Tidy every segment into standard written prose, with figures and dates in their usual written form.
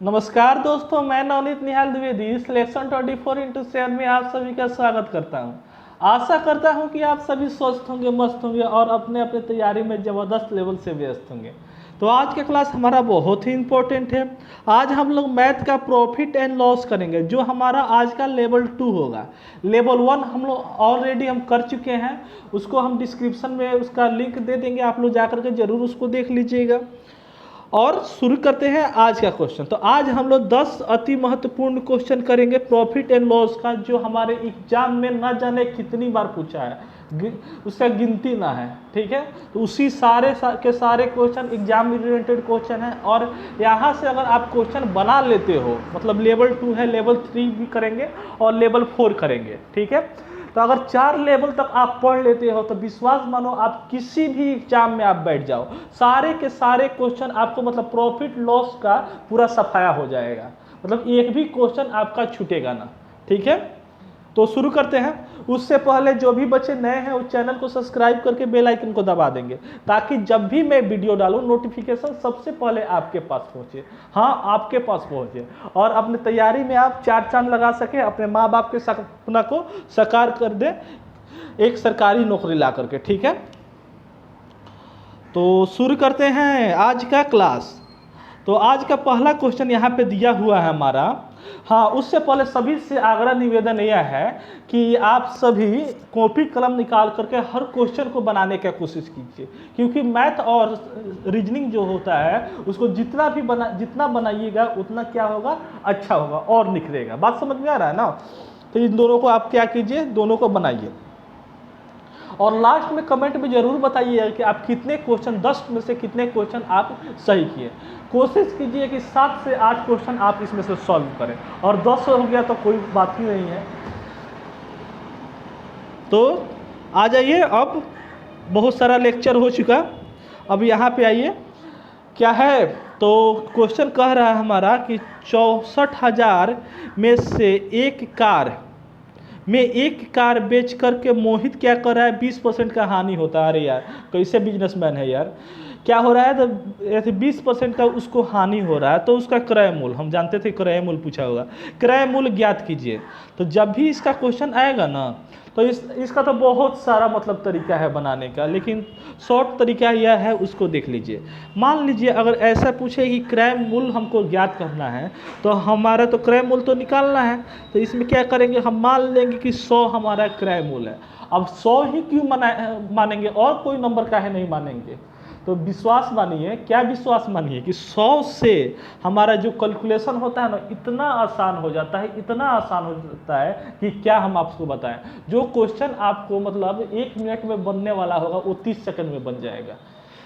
नमस्कार दोस्तों, मैं नवनीत निहाल द्विवेदी सिलेक्शन 24x7 में आप सभी का स्वागत करता हूं। आशा करता हूं कि आप सभी स्वस्थ होंगे, मस्त होंगे और अपने अपने तैयारी में ज़बरदस्त लेवल से व्यस्त होंगे। तो आज का क्लास हमारा बहुत ही इम्पोर्टेंट है। आज हम लोग मैथ का प्रॉफिट एंड लॉस करेंगे, जो हमारा आज का लेवल 2 होगा। लेवल 1 हम लोग ऑलरेडी हम कर चुके हैं, उसको हम डिस्क्रिप्शन में उसका लिंक दे देंगे, आप लोग जाकर के ज़रूर उसको देख लीजिएगा। और शुरू करते हैं आज का क्वेश्चन। तो आज हम लोग 10 अति महत्वपूर्ण क्वेश्चन करेंगे प्रॉफिट एंड लॉस का, जो हमारे एग्जाम में ना जाने कितनी बार पूछा है, उसका गिनती ना है। ठीक है, तो उसी के सारे क्वेश्चन एग्जाम रिलेटेड क्वेश्चन है। और यहाँ से अगर आप क्वेश्चन बना लेते हो, मतलब लेवल 2 है, लेवल 3 भी करेंगे और लेवल 4 करेंगे। ठीक है, तो अगर 4 लेवल तक आप पढ़ लेते हो तो विश्वास मानो आप किसी भी एग्जाम में आप बैठ जाओ, सारे के सारे क्वेश्चन आपको मतलब प्रॉफिट लॉस का पूरा सफाया हो जाएगा, मतलब एक भी क्वेश्चन आपका छूटेगा ना। ठीक है, तो शुरू करते हैं। उससे पहले जो भी बच्चे नए हैं उस चैनल को सब्सक्राइब करके बेल आइकन को दबा देंगे, ताकि जब भी मैं वीडियो डालूं नोटिफिकेशन सबसे पहले आपके पास पहुंचे। हाँ, आपके पास पहुंचे और अपने तैयारी में आप 4 चांद लगा सके, अपने माँ बाप के सपना को साकार कर दे एक सरकारी नौकरी ला करके। ठीक है, तो शुरू करते हैं आज का क्लास। तो आज का पहला क्वेश्चन यहाँ पे दिया हुआ है हमारा। हाँ, उससे पहले सभी से आग्रह निवेदन यह है कि आप सभी कॉपी कलम निकाल करके हर क्वेश्चन को बनाने की कोशिश कीजिए, क्योंकि मैथ और रीजनिंग जो होता है उसको जितना बनाइएगा उतना क्या होगा, अच्छा होगा और निखरेगा। बात समझ में आ रहा है ना? तो इन दोनों को आप क्या कीजिए, दोनों को बनाइए और लास्ट में कमेंट में जरूर बताइए कि आप कितने क्वेश्चन, 10 में से कितने क्वेश्चन आप सही किए। कोशिश कीजिए कि 7 से 8 क्वेश्चन आप इसमें से सॉल्व करें, और 10 हो गया तो कोई बात ही नहीं है। तो आ जाइए, अब बहुत सारा लेक्चर हो चुका, अब यहाँ पे आइए। क्या है, तो क्वेश्चन कह रहा है हमारा कि 64,000 में से एक कार बेच करके मोहित क्या कर रहा है, 20% का हानि होता है। अरे यार, कैसे बिजनेसमैन है यार, क्या हो रहा है, तो ऐसे 20% का उसको हानि हो रहा है। तो उसका क्रय मूल्य, हम जानते थे क्रय मूल्य पूछा होगा, क्रय मूल्य ज्ञात कीजिए। तो जब भी इसका क्वेश्चन आएगा ना, तो इसका तो बहुत सारा मतलब तरीका है बनाने का, लेकिन शॉर्ट तरीका यह है, उसको देख लीजिए। मान लीजिए अगर ऐसा पूछे कि क्रय मूल्य हमको ज्ञात करना है, तो हमारा तो क्रय मूल्य तो निकालना है। तो इसमें क्या करेंगे, हम मान लेंगे कि 100 हमारा क्रय मूल्य है। अब 100 ही क्यों मानेंगे, और कोई नंबर काहे नहीं मानेंगे? तो विश्वास मानिए, क्या विश्वास मानिए कि 100 से हमारा जो कैलकुलेशन होता है ना, इतना आसान हो जाता है, इतना आसान हो जाता है कि क्या हम आपको बताएं। जो क्वेश्चन आपको मतलब 1 मिनट में बनने वाला होगा, वो 30 सेकंड में बन जाएगा।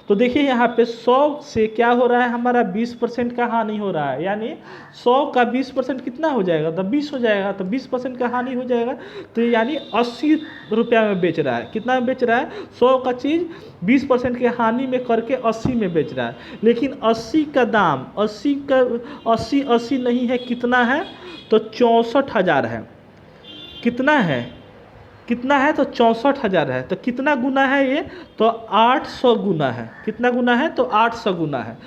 तो देखिए यहाँ पे 100 से क्या हो रहा है, हमारा 20% का हानि हो रहा है। यानी 100 का 20% कितना हो जाएगा, तो 20 हो जाएगा, तो 20% का हानि हो जाएगा। तो यानी 80 रुपया में बेच रहा है। कितना में बेच रहा है, 100 का चीज़ 20% के हानि में करके 80 में बेच रहा है। लेकिन 80 का दाम, 80 नहीं है, कितना है, तो 64,000 है। कितना है तो 64,000 है। तो कितना गुना है ये, तो 800 गुना है। कितना गुना है, तो 800 गुना है।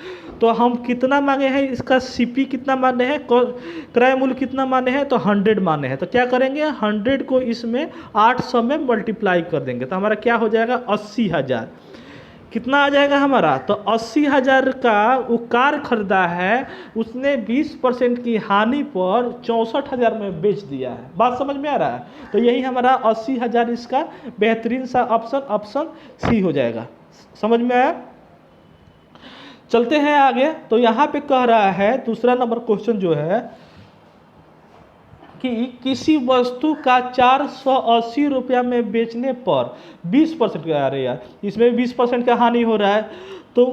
तो हम कितना मांगे हैं, इसका सीपी कितना माने हैं, क्रय मूल्य कितना माने हैं, तो 100 माने हैं। तो क्या करेंगे, 100 को इसमें 800 में मल्टीप्लाई कर देंगे, तो हमारा क्या हो जाएगा, 80,000। कितना आ जाएगा हमारा, तो 80,000 का वो कार खरीदा है, उसने 20% की हानि पर 64,000 में बेच दिया है। बात समझ में आ रहा है? तो यही हमारा 80,000 इसका बेहतरीन सा ऑप्शन सी हो जाएगा। समझ में आया? चलते हैं आगे। तो यहाँ पे कह रहा है दूसरा नंबर क्वेश्चन जो है कि किसी वस्तु का 480 रुपया में बेचने पर 20% का, आ रहे यार इसमें 20% का हानि हो रहा है, तो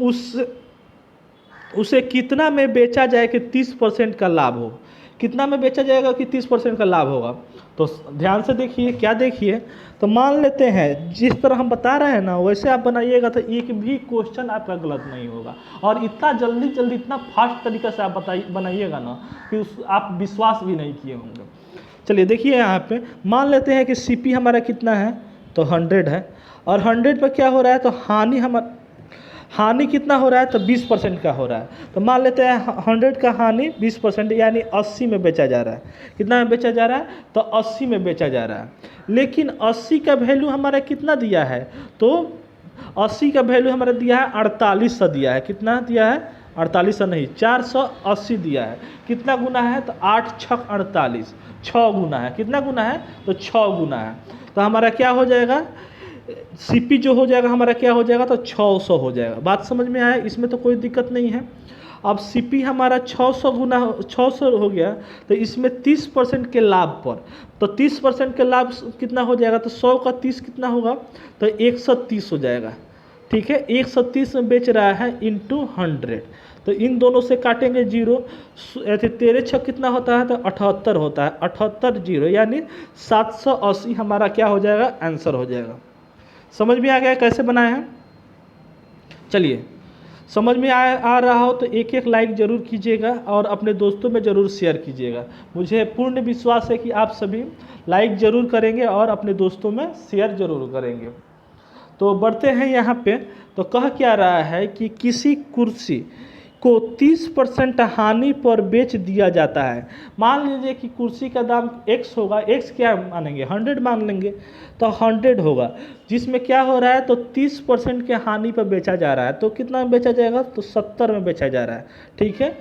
उसे कितना में बेचा जाए कि 30% का लाभ हो। कितना में बेचा जाएगा कि 30% का लाभ होगा? तो ध्यान से देखिए, क्या देखिए, तो मान लेते हैं जिस तरह हम बता रहे हैं ना, वैसे आप बनाइएगा तो एक भी क्वेश्चन आपका गलत नहीं होगा। और इतना जल्दी इतना फास्ट तरीके से आप बनाइएगा ना कि आप विश्वास भी नहीं किए होंगे। चलिए देखिए, यहाँ पे मान लेते हैं कि सीपी हमारा कितना है, तो 100 है, और 100 पर क्या हो रहा है, तो हानि हानि कितना हो रहा है, तो 20% का हो रहा है। तो मान लेते हैं 100 का हानि 20% यानी 80 में बेचा जा रहा है। कितना में बेचा जा रहा है, तो 80 में बेचा जा रहा है। लेकिन 80 का वैल्यू हमारा कितना दिया है, तो 80 का वैल्यू हमारा दिया है 4800 दिया है। कितना दिया है, 4800 नहीं 480 दिया है। कितना गुना है, तो 8 छक 48, 6 गुना है। कितना गुना है, तो 6 गुना है। तो हमारा क्या हो जाएगा, सीपी जो हो जाएगा हमारा क्या हो जाएगा, तो 600 हो जाएगा। बात समझ में आया, इसमें तो कोई दिक्कत नहीं है। अब सीपी हमारा 600 गुना 600 हो गया, तो इसमें 30% के लाभ पर, तो 30% के लाभ कितना हो जाएगा, तो 100 का 30 कितना होगा, तो 130 हो जाएगा। ठीक है, 130 में बेच रहा है इंटू 100, तो इन दोनों से काटेंगे जीरो। 13 छक कितना होता है, तो 78 होता है। 78 जीरो यानी 780 हमारा क्या हो जाएगा, आंसर हो जाएगा। समझ में आ गया कैसे बनाए हैं। चलिए, समझ में आ रहा हो तो एक एक लाइक ज़रूर कीजिएगा और अपने दोस्तों में ज़रूर शेयर कीजिएगा। मुझे पूर्ण विश्वास है कि आप सभी लाइक ज़रूर करेंगे और अपने दोस्तों में शेयर ज़रूर करेंगे। तो बढ़ते हैं यहाँ पे। तो कह क्या रहा है कि किसी कुर्सी को 30% हानि पर बेच दिया जाता है। मान लीजिए कि कुर्सी का दाम x होगा, x क्या मानेंगे, 100 मान लेंगे, तो 100 होगा, जिसमें क्या हो रहा है, तो 30% के हानि पर बेचा जा रहा है। तो कितना में बेचा जाएगा, तो 70 में बेचा जा रहा है। ठीक है,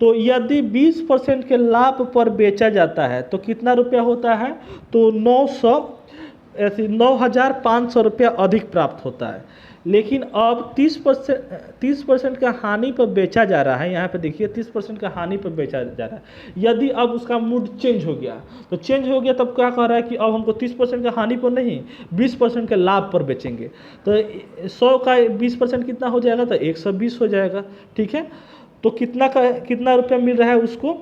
तो यदि 20% के लाभ पर बेचा जाता है तो कितना रुपया होता है, तो 9,500 रुपया अधिक प्राप्त होता है। लेकिन अब 30% का हानि पर बेचा जा रहा है। यहाँ पे देखिए 30% का हानि पर बेचा जा रहा है। यदि अब उसका मूड चेंज हो गया, तो चेंज हो गया तब क्या कह रहा है कि अब हमको 30% का हानि पर नहीं 20% के लाभ पर बेचेंगे। तो 100 का 20% कितना हो जाएगा, तो 120 हो जाएगा। ठीक है, तो कितना रुपया मिल रहा है उसको,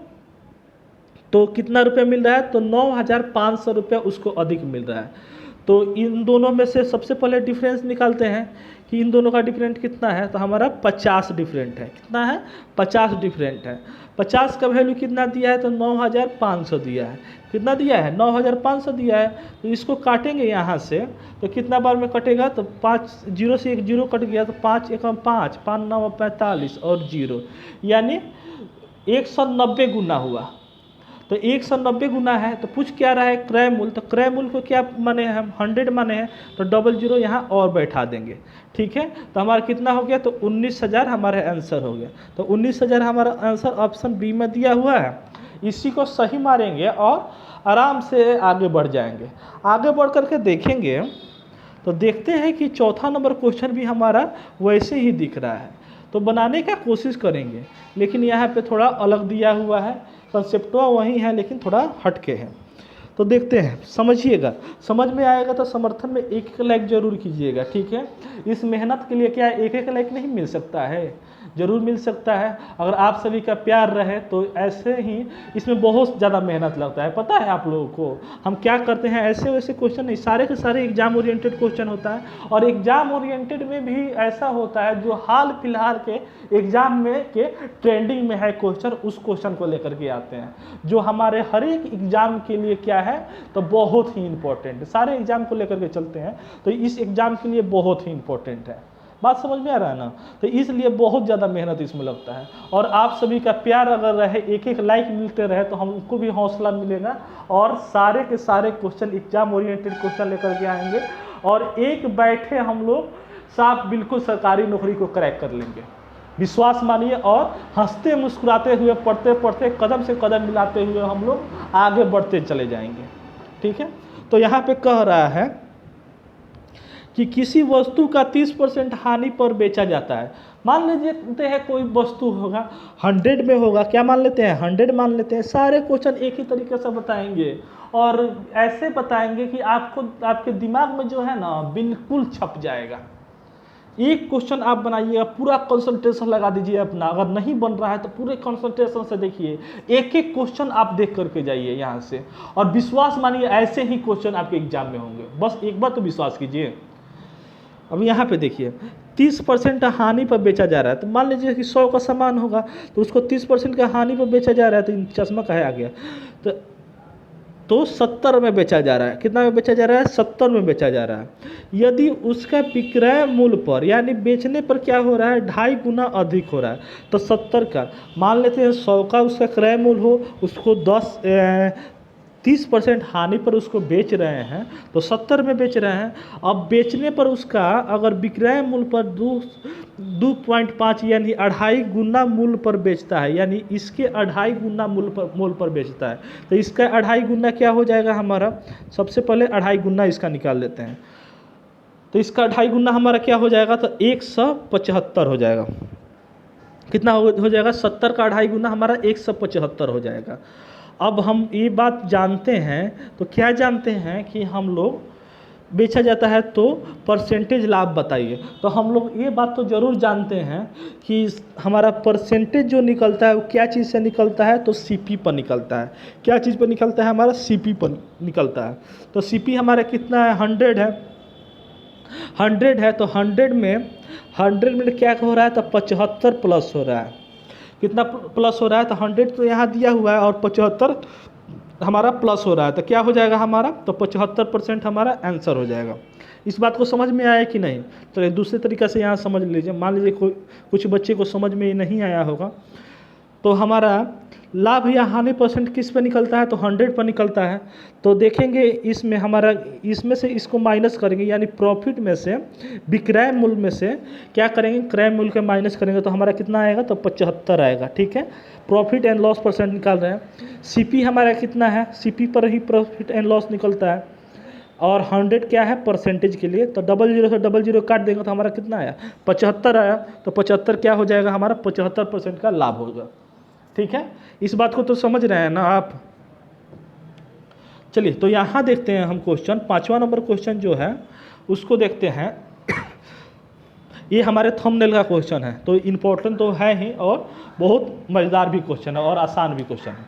तो कितना रुपया मिल रहा है, तो 9,500 रुपया उसको अधिक मिल रहा है। तो इन दोनों में से सबसे पहले डिफरेंस निकालते हैं कि इन दोनों का डिफरेंट कितना है, तो हमारा 50 डिफरेंट है। कितना है, 50 डिफरेंट है। 50 का वैल्यू कितना दिया है, तो 9,500 दिया है। कितना दिया है, 9,500 दिया है। तो इसको काटेंगे यहाँ से, तो कितना बार में कटेगा, तो 5 जीरो से 1 जीरो कट गया, तो 5 एकम 5, 5 9 45 और जीरो यानी 190 गुना हुआ। तो 190 गुना है, तो पूछ क्या रहा है, क्रय मूल्य। तो क्रय मूल्य को क्या माने हैं, हम 100 माने हैं, तो डबल जीरो यहाँ और बैठा देंगे। ठीक है, तो हमारा कितना हो गया, तो 19,000 हमारा आंसर हो गया। तो 19,000 हमारा आंसर ऑप्शन बी में दिया हुआ है। इसी को सही मारेंगे और आराम से आगे बढ़ जाएंगे। आगे बढ़ करके देखेंगे तो देखते हैं कि चौथा नंबर क्वेश्चन भी हमारा वैसे ही दिख रहा है। तो बनाने का कोशिश करेंगे, लेकिन यहाँ पे थोड़ा अलग दिया हुआ है, कंसेप्टवा वही है लेकिन थोड़ा हटके है। तो देखते हैं, समझिएगा, समझ में आएगा तो समर्थन में एक एक लाइक जरूर कीजिएगा। ठीक है, इस मेहनत के लिए क्या एक एक लाइक नहीं मिल सकता है, ज़रूर मिल सकता है। अगर आप सभी का प्यार रहे तो ऐसे ही इसमें बहुत ज़्यादा मेहनत लगता है। पता है आप लोगों को हम क्या करते हैं, ऐसे वैसे क्वेश्चन नहीं, सारे के सारे एग्जाम ओरिएंटेड क्वेश्चन होता है। और एग्जाम ओरिएंटेड में भी ऐसा होता है जो हाल फिलहाल के एग्जाम में के ट्रेंडिंग में है क्वेश्चन, उस क्वेश्चन को लेकर के आते हैं, जो हमारे हर एक एग्जाम के लिए क्या है, तो बहुत ही इंपॉर्टेंट। सारे एग्जाम को लेकर के चलते हैं, तो इस एग्जाम के लिए बहुत ही इंपॉर्टेंट है। बात समझ में आ रहा है ना, तो इसलिए बहुत ज़्यादा मेहनत इसमें लगता है। और आप सभी का प्यार अगर रहे, एक एक लाइक मिलते रहे, तो हमको भी हौसला मिलेगा और सारे के सारे क्वेश्चन एग्जाम ओरिएंटेड क्वेश्चन लेकर के आएंगे और एक बैठे हम लोग साफ बिल्कुल सरकारी नौकरी को क्रैक कर लेंगे। विश्वास मानिए, और हंसते मुस्कुराते हुए पढ़ते पढ़ते कदम से कदम मिलाते हुए हम लोग आगे बढ़ते चले जाएंगे। ठीक है, तो यहाँ पे कह रहा है कि किसी वस्तु का 30% हानि पर बेचा जाता है। मान लेते हैं कोई वस्तु होगा 100 में होगा, क्या मान लेते हैं, 100 मान लेते हैं। सारे क्वेश्चन एक ही तरीके से बताएंगे और ऐसे बताएंगे कि आपको आपके दिमाग में जो है ना बिल्कुल छप जाएगा। एक क्वेश्चन आप बनाइएगा, पूरा कंसंट्रेशन लगा दीजिए अपना। अगर नहीं बन रहा है तो पूरे कंसंट्रेशन से देखिए, एक एक क्वेश्चन आप देख करके जाइए यहाँ से, और विश्वास मानिए ऐसे ही क्वेश्चन आपके एग्जाम में होंगे। बस एक बार तो विश्वास कीजिए। अब यहाँ पे देखिए 30% हानि पर बेचा जा रहा है। तो मान लीजिए कि 100 का सामान होगा तो उसको 30% का हानि पर बेचा जा रहा है, तो चश्मा कहे आ गया। तो 70 में बेचा जा रहा है। कितना में बेचा जा रहा है? 70 में बेचा जा रहा है। यदि उसका विक्रय मूल्य पर यानी बेचने पर क्या हो रहा है? 2.5 गुना अधिक हो रहा है। तो 70 का मान लेते हैं 100 का उसका क्रय मूल्य हो, उसको 30% हानि पर उसको बेच रहे हैं, तो 70 में बेच रहे हैं। अब बेचने पर उसका अगर विक्रय मूल्य पर 2.5 यानी 2.5 गुना मूल्य पर बेचता है, यानी इसके 2.5 गुना मूल्य पर बेचता है, तो इसका 2.5 गुना क्या हो जाएगा हमारा? सबसे पहले 2.5 गुना इसका निकाल लेते हैं। तो इसका 2.5 गुना हमारा क्या हो जाएगा? तो 175 हो जाएगा। कितना हो जाएगा? 70 का 2.5 गुना हमारा 175 हो जाएगा। अब हम ये बात जानते हैं, तो क्या जानते हैं कि हम लोग बेचा जाता है तो परसेंटेज लाभ बताइए। तो हम लोग ये बात तो ज़रूर जानते हैं कि हमारा परसेंटेज जो निकलता है वो क्या चीज़ से निकलता है? तो सीपी पर निकलता है। क्या चीज़ पर निकलता है? हमारा सीपी पर निकलता है। तो सीपी हमारा कितना है? 100 है। 100 है तो 100 में क्या हो रहा है? तो 75 प्लस हो रहा है। कितना प्लस हो रहा है? तो 100 तो यहाँ दिया हुआ है और 75 हमारा प्लस हो रहा है, तो क्या हो जाएगा हमारा? तो 75% हमारा आंसर हो जाएगा। इस बात को समझ में आया कि नहीं? तो एक दूसरे तरीक़े से यहाँ समझ लीजिए। मान लीजिए कुछ बच्चे को समझ में नहीं आया होगा, तो हमारा लाभ या हानि परसेंट किस पे निकलता है? तो 100 पर निकलता है। तो देखेंगे इसमें हमारा, इसमें से इसको माइनस करेंगे, यानी प्रॉफिट में से विक्रय मूल्य में से क्या करेंगे? क्रय मूल्य के माइनस करेंगे, तो हमारा कितना आएगा? तो 75 आएगा। ठीक है, प्रॉफिट एंड लॉस परसेंट निकाल रहे हैं। सीपी हमारा कितना है? सीपी पर ही प्रॉफिट एंड लॉस निकलता है। और 100 क्या है? परसेंटेज के लिए। तो 00 से 00 काट देंगे तो हमारा कितना आया? 75 आया। तो 75 क्या हो जाएगा हमारा? 75% का लाभ होगा। ठीक है, इस बात को तो समझ रहे हैं ना आप? चलिए, तो यहाँ देखते हैं हम क्वेश्चन, 5वां नंबर क्वेश्चन जो है उसको देखते हैं। ये हमारे थंबनेल का क्वेश्चन है, तो इम्पोर्टेंट तो है ही और बहुत मज़ेदार भी क्वेश्चन है और आसान भी क्वेश्चन है।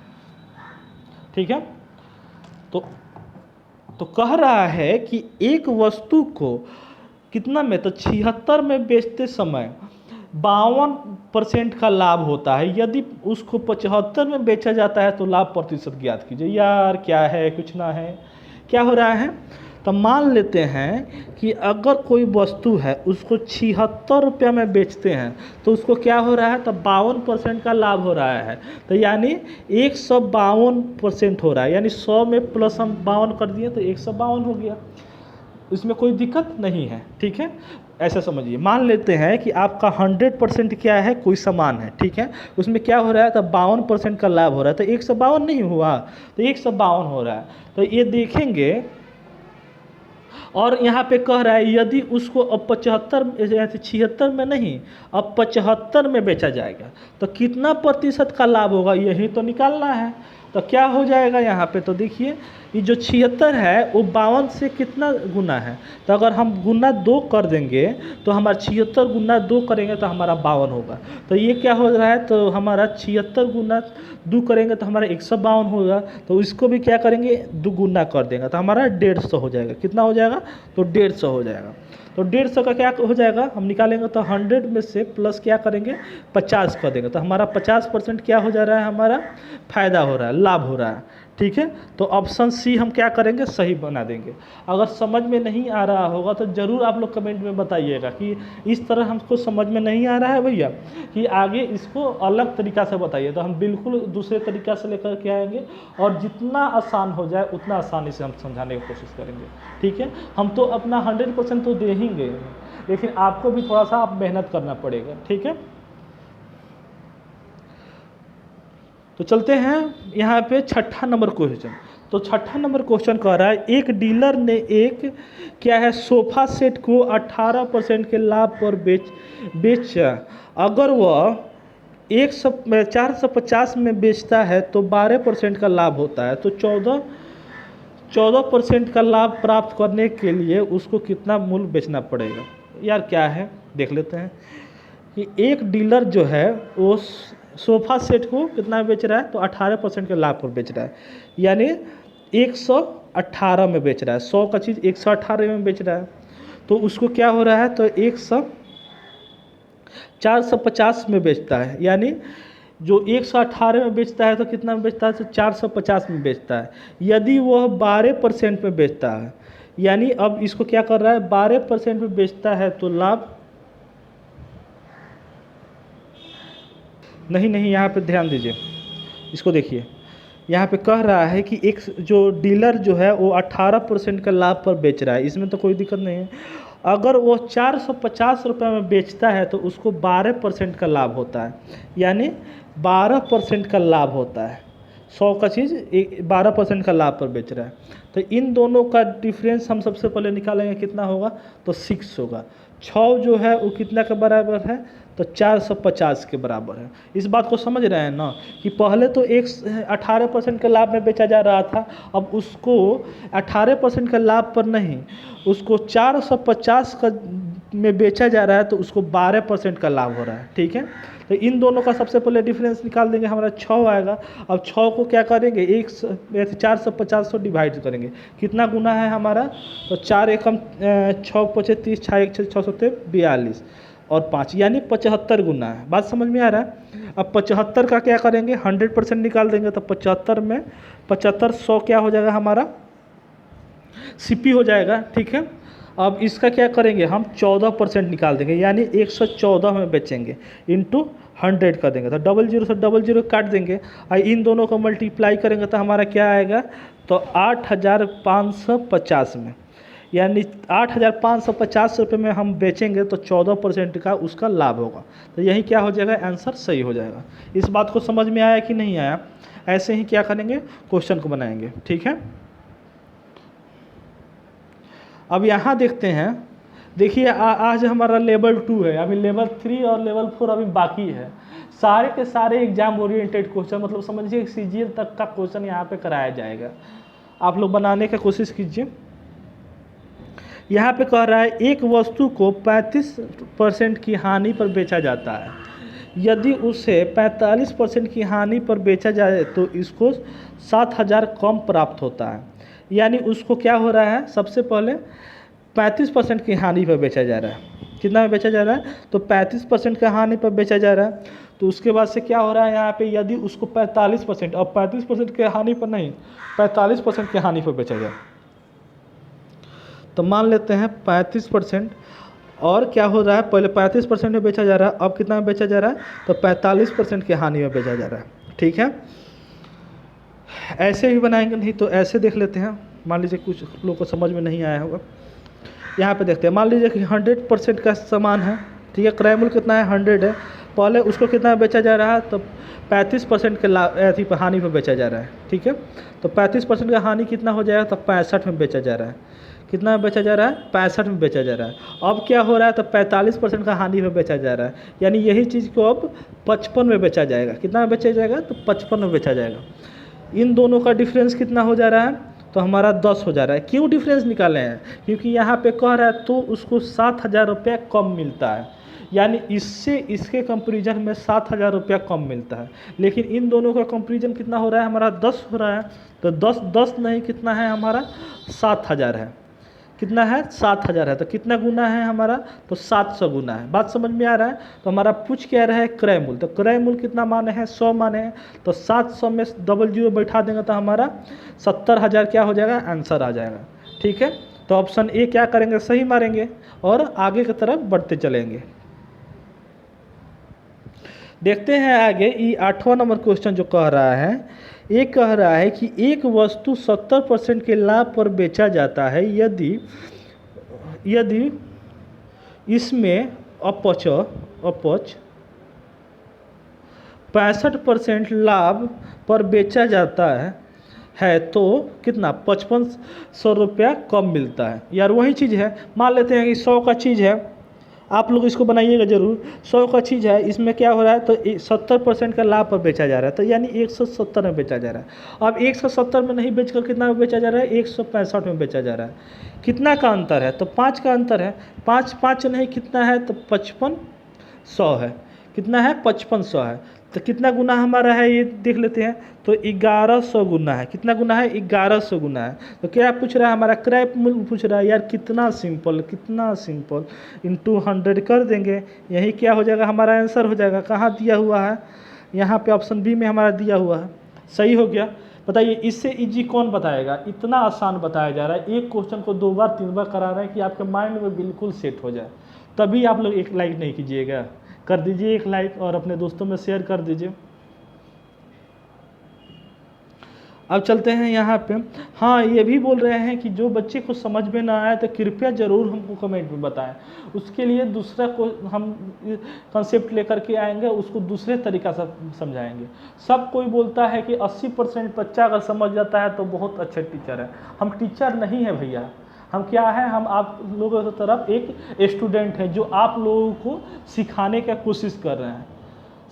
ठीक है, तो कह रहा है कि एक वस्तु को कितना में? तो 76 में बेचते समय 52% का लाभ होता है। यदि उसको 75 में बेचा जाता है तो लाभ प्रतिशत ज्ञात कीजिए। यार क्या है? कुछ ना है। क्या हो रहा है? तो मान लेते हैं कि अगर कोई वस्तु है उसको 76 रुपये में बेचते हैं तो उसको क्या हो रहा है? तो 52% का लाभ हो रहा है। तो यानी 152% हो रहा है, यानी 100 में प्लस हम 52 कर दिए तो 152 हो गया। इसमें कोई दिक्कत नहीं है। ठीक है, ऐसा समझिए। मान लेते हैं कि आपका 100% क्या है? कोई सामान है। ठीक है, उसमें क्या हो रहा है? तो 52% का लाभ हो रहा है। तो 152 नहीं हुआ, तो 152 हो रहा है। तो ये देखेंगे, और यहाँ पे कह रहा है यदि उसको अब 76 में नहीं, अब 75 में बेचा जाएगा तो कितना प्रतिशत का लाभ होगा? यही तो निकालना है। तो क्या हो जाएगा यहाँ पे? तो देखिए, ये जो 76 है वो 52 से कितना गुना है? तो अगर हम गुना 2 कर देंगे तो हमारा 76 गुना 2 करेंगे तो हमारा 52 होगा। तो ये क्या हो रहा है? तो हमारा 76 गुना 2 करेंगे तो हमारा 152 होगा। तो इसको भी क्या करेंगे? 2 गुना कर देंगे तो हमारा 150 हो जाएगा। कितना हो जाएगा? तो 150 हो जाएगा। तो 150 का क्या हो जाएगा? हम निकालेंगे तो 100 में से प्लस क्या करेंगे? 50 कर देंगे। तो हमारा 50% क्या हो जा रहा है? हमारा फ़ायदा हो रहा है, लाभ हो रहा है। ठीक है, तो ऑप्शन सी हम क्या करेंगे? सही बना देंगे। अगर समझ में नहीं आ रहा होगा तो ज़रूर आप लोग कमेंट में बताइएगा कि इस तरह हमको समझ में नहीं आ रहा है भैया, कि आगे इसको अलग तरीक़ा से बताइए। तो हम बिल्कुल दूसरे तरीक़ा से लेकर के आएंगे और जितना आसान हो जाए उतना आसानी से हम समझाने की कोशिश करेंगे। ठीक है, हम तो अपना 100% तो दे ही गए, लेकिन आपको भी थोड़ा सा आप मेहनत करना पड़ेगा। ठीक है, तो चलते हैं यहाँ पे 6ठा नंबर क्वेश्चन। तो 6ठा नंबर क्वेश्चन कह रहा है एक डीलर ने एक क्या है? सोफ़ा सेट को 18% के लाभ पर बेचा। अगर वह 450 में बेचता है तो 12% का लाभ होता है। तो 14% का लाभ प्राप्त करने के लिए उसको कितना मूल्य बेचना पड़ेगा? यार क्या है? देख लेते हैं कि एक डीलर जो है वो सोफ़ा सेट को कितना बेच रहा है? तो 18% के लाभ पर बेच रहा है, यानी 118 में बेच रहा है। 100 का चीज़ 118 में बेच रहा है, तो उसको क्या हो रहा है? तो 450 में बेचता है, यानी जो 118 में बेचता है तो कितना में बेचता है, तो 450 में बेचता है। यदि वह 12% में बेचता है, यानी अब इसको क्या कर रहा है, 12% में बेचता है तो लाभ नहीं, यहाँ पे ध्यान दीजिए, इसको देखिए, यहाँ पे कह रहा है कि एक जो डीलर जो है वो 18% का लाभ पर बेच रहा है, इसमें तो कोई दिक्कत नहीं है। अगर वो 450 रुपये में बेचता है तो उसको 12% का लाभ होता है, यानी 12% का लाभ होता है। 100 का चीज़ 12% का लाभ पर बेच रहा है, तो इन दोनों का डिफरेंस हम सबसे पहले निकालेंगे, कितना होगा, तो 6 होगा। 6 जो है वो कितना के बराबर है, तो 450 के बराबर है। इस बात को समझ रहे हैं ना, कि पहले तो 18% के लाभ में बेचा जा रहा था, अब उसको 18% के लाभ पर नहीं, उसको 450 का में बेचा जा रहा है, तो उसको 12% का लाभ हो रहा है। ठीक है, तो इन दोनों का सबसे पहले डिफरेंस निकाल देंगे, हमारा 6 आएगा। अब 6 को क्या करेंगे, 450 से डिवाइड करेंगे, कितना गुना है हमारा, तो 4 एकम 6 पचे 30, 6 एक 6 सत्ते 42 और 5, यानी 75 गुना है। बात समझ में आ रहा है। अब 75 का क्या करेंगे, 100% निकाल देंगे, तो 75 में 75 100 क्या हो जाएगा हमारा, सीपी हो जाएगा। ठीक है, अब इसका क्या करेंगे, हम 14% निकाल देंगे, यानी 114 में बेचेंगे, इंटू 100 कर देंगे, तो 00 से 00 काट देंगे, और इन दोनों को मल्टीप्लाई करेंगे तो हमारा क्या आएगा, तो 8550 में, यानी 8550 रुपये में हम बेचेंगे तो 14% का उसका लाभ होगा। तो यही क्या हो जाएगा, आंसर सही हो जाएगा। इस बात को समझ में आया कि नहीं आया, ऐसे ही क्या करेंगे, क्वेश्चन को बनाएंगे। ठीक है, अब यहाँ देखते हैं, देखिए आज हमारा लेवल 2 है, अभी लेवल 3 और लेवल 4 अभी बाकी है। सारे के सारे एग्जाम ओरिएंटेड क्वेश्चन, मतलब समझिए सीजीएल तक का क्वेश्चन यहाँ पे कराया जाएगा, आप लोग बनाने की कोशिश कीजिए। यहाँ पे कह रहा है एक वस्तु को 35% की हानि पर बेचा जाता है, यदि उसे 45% की हानि पर बेचा जाए तो इसको 7000 कम प्राप्त होता है। यानी उसको क्या हो रहा है, सबसे पहले 35% की हानि पर बेचा जा रहा है, कितना में बेचा जा रहा है, तो 35% की हानि पर बेचा जा रहा है। तो उसके बाद से क्या हो रहा है यहाँ पे, यदि उसको 45%, अब 35% के हानि पर नहीं, 45% के हानि पर बेचा जाए, तो मान लेते हैं 35%, और क्या हो रहा है, पहले 35% में बेचा जा रहा है, अब कितना में बेचा जा रहा है, तो 45% की हानि में बेचा जा रहा है। ठीक है, ऐसे ही बनाएंगे, नहीं तो ऐसे देख लेते हैं। मान लीजिए कुछ लोगों को समझ में नहीं आया होगा, यहाँ पे देखते हैं, मान लीजिए कि 100% का सामान है। ठीक है, क्रय मूल्य कितना है, 100 है, पहले उसको कितना बेचा जा रहा है, तो 35% के लाभ पर हानि पर बेचा जा रहा है। ठीक है, तो 35% का हानि कितना हो जाएगा, तो 65 में बेचा जा रहा है, कितना में बेचा जा रहा है, 65 में बेचा जा रहा है। अब क्या हो रहा है, तो 45% का हानि में बेचा जा रहा है, यानी यही चीज़ को अब 55 में बेचा जाएगा, कितना में बेचा जाएगा, तो 55 में बेचा जाएगा। इन दोनों का डिफरेंस कितना हो जा रहा है, तो हमारा 10 हो जा रहा है। क्यों डिफरेंस निकाले हैं, क्योंकि यहाँ पे कह रहा है तो उसको 7000 रुपया कम मिलता है, यानी इससे इसके कंपेरिजन में 7000 रुपया कम मिलता है। लेकिन इन दोनों का कंपेरिजन कितना हो रहा है, हमारा 10 हो रहा है, तो 10 नहीं, कितना है हमारा, 7000 है, कितना है, 7000 है, तो कितना गुना है हमारा, तो 700 गुना है। बात समझ में आ रहा है। तो हमारा पूछ क्या रहा है, क्रय मूल्य, तो क्रय मूल्य कितना माने हैं, 100 माने हैं, तो 700 में 00 बैठा देंगे तो हमारा 70000 क्या हो जाएगा, आंसर आ जाएगा। ठीक है, तो ऑप्शन ए क्या करेंगे, सही मारेंगे और आगे की तरफ बढ़ते चलेंगे। देखते हैं आगे, ये 8वां नंबर क्वेश्चन जो कह रहा है, ये कह रहा है कि एक वस्तु 70% के लाभ पर बेचा जाता है, यदि इसमें अपच 65% लाभ पर बेचा जाता है तो कितना, 5500 रुपया कम मिलता है। यार वही चीज़ है, मान लेते हैं कि 100 का चीज़ है, आप लोग इसको बनाइएगा जरूर। 100 का चीज़ है, इसमें क्या हो रहा है, तो 70% का लाभ पर बेचा जा रहा है, तो यानी 170 में बेचा जा रहा है। अब 170 में नहीं बेचकर कितना में बेचा जा रहा है, 165 में बेचा जा रहा है। कितना का अंतर है, तो 5 का अंतर है, 5 नहीं, कितना है, तो 5500 है, कितना है, 5500 है। तो कितना गुना हमारा है, ये देख लेते हैं, तो 1100 गुना है, कितना गुना है, 1100 गुना है। तो क्या पूछ रहा है, हमारा क्रय मूल्य पूछ रहा है। यार कितना सिंपल, इंटू 100 कर देंगे, यही क्या हो जाएगा, हमारा आंसर हो जाएगा। कहाँ दिया हुआ है, यहाँ पे ऑप्शन बी में हमारा दिया हुआ है, सही हो गया। बताइए इससे इजी कौन बताएगा, इतना आसान बताया जा रहा है, एक क्वेश्चन को 2 बार 3 बार करा रहे हैं कि आपके माइंड में बिल्कुल सेट हो जाए। तभी आप लोग एक लाइक नहीं कीजिएगा, कर दीजिए एक लाइक और अपने दोस्तों में शेयर कर दीजिए। अब चलते हैं यहाँ पे, हाँ ये भी बोल रहे हैं कि जो बच्चे को समझ में ना आए तो कृपया ज़रूर हमको कमेंट में बताएं, उसके लिए दूसरा को हम कंसेप्ट लेकर के आएंगे, उसको दूसरे तरीक़ा से समझाएंगे। सब कोई बोलता है कि 80% बच्चा अगर समझ जाता है तो बहुत अच्छे टीचर है। हम टीचर नहीं है भैया, हम क्या है, हम आप लोगों की तरफ एक स्टूडेंट हैं जो आप लोगों को सिखाने का कोशिश कर रहे हैं।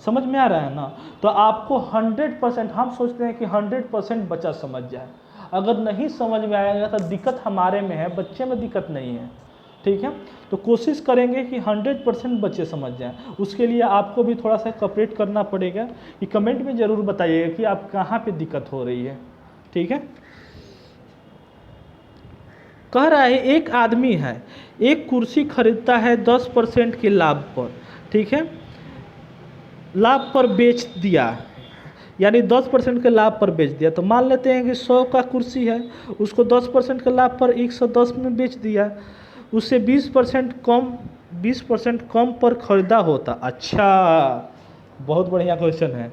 समझ में आ रहा है ना? तो आपको 100%, हम सोचते हैं कि 100% बच्चा समझ जाए। अगर नहीं समझ में आएगा तो दिक्कत हमारे में है, बच्चे में दिक्कत नहीं है। ठीक है, तो कोशिश करेंगे कि 100% बच्चे समझ जाएं। उसके लिए आपको भी थोड़ा सा कॉपरेट करना पड़ेगा कि कमेंट में ज़रूर बताइएगा कि आप कहाँ पे दिक्कत हो रही है। ठीक है, कह रहा है एक आदमी है, एक कुर्सी खरीदता है 10% के लाभ पर। ठीक है, लाभ पर बेच दिया, यानी 10% के लाभ पर बेच दिया। तो मान लेते हैं कि 100 का कुर्सी है, उसको 10% के लाभ पर 110 में बेच दिया, उससे 20% कम पर खरीदा होता। अच्छा, बहुत बढ़िया क्वेश्चन है।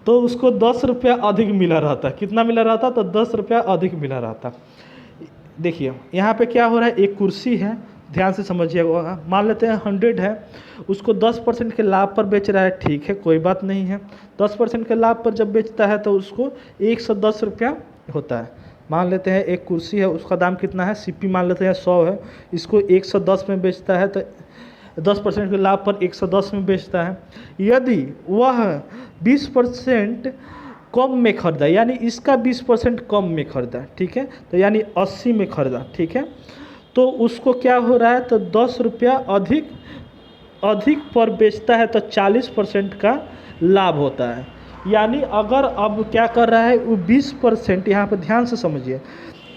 तो उसको 10 रुपया अधिक मिला रहता। कितना मिला रहता? तो 10 रुपया अधिक मिला रहता। देखिए यहाँ पे क्या हो रहा है, एक कुर्सी है, ध्यान से समझिएगा। मान लेते हैं 100 है, उसको 10% के लाभ पर बेच रहा है। ठीक है, कोई बात नहीं है। 10% के लाभ पर जब बेचता है तो उसको 110 रुपया होता है। मान लेते हैं एक कुर्सी है, उसका दाम कितना है, सीपी मान लेते हैं 100 है, इसको 110 में बेचता है, तो 10% के लाभ पर 110 में बेचता है। यदि वह 20% कम में खरीदा, यानी इसका 20% कम में खरीदा, ठीक है, तो यानी 80 में खरीदा, ठीक है, तो उसको क्या हो रहा है, तो 10 रुपया अधिक पर बेचता है तो 40% का लाभ होता है। यानी अगर अब क्या कर रहा है वो 20%, यहाँ पर ध्यान से समझिए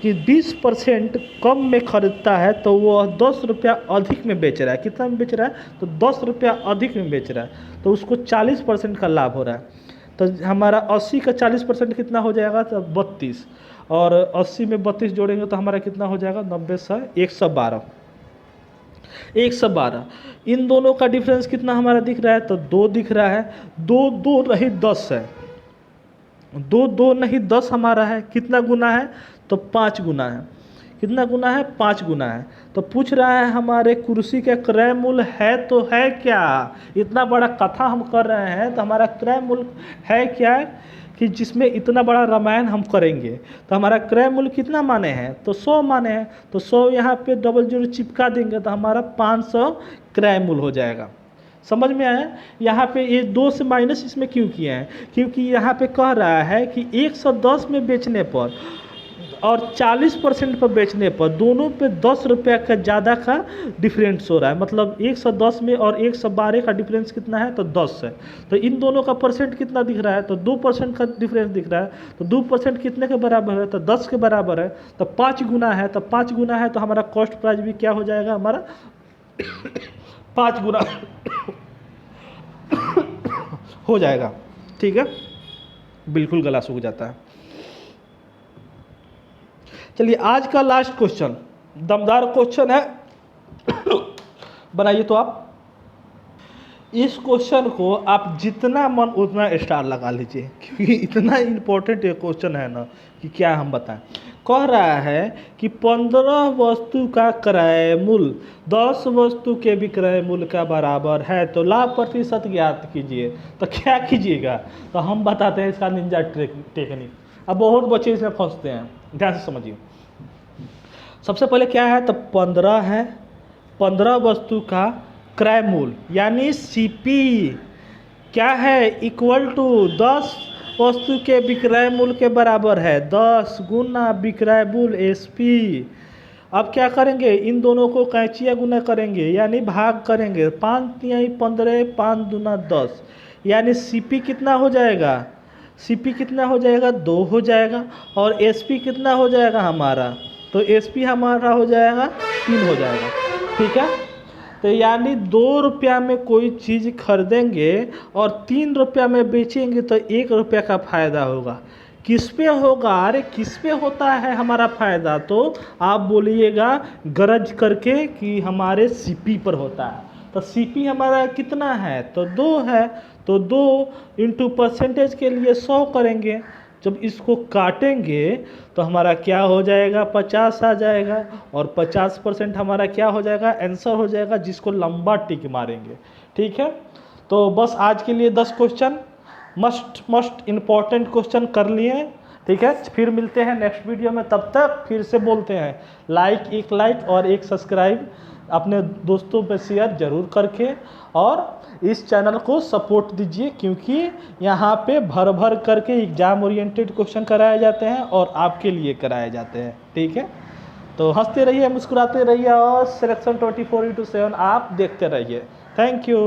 कि 20% कम में खरीदता है तो वो 10 रुपया अधिक में बेच रहा है। कितना में बेच रहा है? तो 10 रुपया अधिक में बेच रहा है, तो उसको 40% का लाभ हो रहा है। तो हमारा 80 का 40% कितना हो जाएगा? तो 32, और 80 में 32 जोड़ेंगे तो हमारा कितना हो जाएगा? 90 से 112। इन दोनों का डिफरेंस कितना हमारा दिख रहा है? तो 2 दिख रहा है। 2 नहीं 10 है, 2 नहीं 10 हमारा है। कितना गुना है? तो 5 गुना है। कितना गुना है? 5 गुना है। तो पूछ रहा है हमारे कुर्सी का क्रय मूल्य है तो है क्या? इतना बड़ा कथा हम कर रहे हैं तो हमारा क्रय मूल्य है क्या, कि जिसमें इतना बड़ा रामायण हम करेंगे। तो हमारा क्रय मूल्य कितना माने हैं? तो 100 माने हैं। तो 100 यहाँ पे 00 चिपका देंगे तो हमारा 500 क्रय मूल्य हो जाएगा। समझ में आया? यहाँ पे ये 2 से माइनस इसमें क्यों किए हैं? क्योंकि यहाँ पे कह रहा है कि 110 में बेचने पर और 40% पर बेचने पर दोनों पे 10 रुपया का ज़्यादा का डिफरेंस हो रहा है। मतलब 110 में और 112 का डिफरेंस कितना है? तो 10 है। तो इन दोनों का परसेंट कितना दिख रहा है? तो 2% का डिफरेंस दिख रहा है। तो 2% कितने के बराबर है? तो 10 के बराबर है। तो 5 गुना है, तो 5 गुना है तो हमारा कॉस्ट प्राइस भी क्या हो जाएगा? हमारा 5 गुना हो जाएगा। ठीक है, बिल्कुल गला सूख जाता है। चलिए आज का लास्ट क्वेश्चन, दमदार क्वेश्चन है, बनाइए। तो आप इस क्वेश्चन को आप जितना मन उतना स्टार लगा लीजिए, क्योंकि इतना इम्पोर्टेंट ये क्वेश्चन है ना कि क्या हम बताएं। कह रहा है कि 15 वस्तु का क्रय मूल्य 10 वस्तु के विक्रय मूल्य का बराबर है, तो लाभ प्रतिशत ज्ञात कीजिए। तो क्या कीजिएगा? तो हम बताते हैं इसका निंजा टेक्निक। अब बहुत बच्चे इसमें फंसते हैं, ध्यान से समझिए। सबसे पहले क्या है? तो 15 है, 15 वस्तु का क्रय मूल्य यानी सीपी क्या है? इक्वल टू 10 वस्तु के विक्रय मूल्य के बराबर है। 10 गुना विक्रय मूल्य एसपी। अब क्या करेंगे? इन दोनों को कैंचिया गुना करेंगे, यानी भाग करेंगे। 5 तिहाई 15, 5 दूना 10, यानी सीपी कितना हो जाएगा? सीपी कितना हो जाएगा? 2 हो जाएगा। और एसपी कितना हो जाएगा हमारा? तो एसपी हमारा हो जाएगा 3 हो जाएगा। ठीक है, तो यानी 2 रुपया में कोई चीज़ खरीदेंगे और 3 रुपया में बेचेंगे तो 1 रुपया का फ़ायदा होगा। किस पे होगा? अरे किस पे होता है हमारा फ़ायदा? तो आप बोलिएगा गरज करके कि हमारे सीपी पर होता है। तो सीपी हमारा कितना है? तो 2 है। तो 2 इंटू परसेंटेज के लिए 100 करेंगे। जब इसको काटेंगे तो हमारा क्या हो जाएगा? 50 आ जाएगा। और 50% हमारा क्या हो जाएगा? आंसर हो जाएगा, जिसको लंबा टिक मारेंगे। ठीक है, तो बस आज के लिए 10 क्वेश्चन मस्ट इम्पॉर्टेंट क्वेश्चन कर लिए। ठीक है, फिर मिलते हैं नेक्स्ट वीडियो में। तब तक फिर से बोलते हैं, एक लाइक और एक सब्सक्राइब अपने दोस्तों पे शेयर जरूर करके, और इस चैनल को सपोर्ट दीजिए, क्योंकि यहाँ पे भर भर करके एग्जाम ओरिएंटेड क्वेश्चन कराए जाते हैं और आपके लिए कराए जाते हैं। ठीक है, तो हंसते रहिए, मुस्कुराते रहिए और सिलेक्शन 24x7 आप देखते रहिए। Thank you.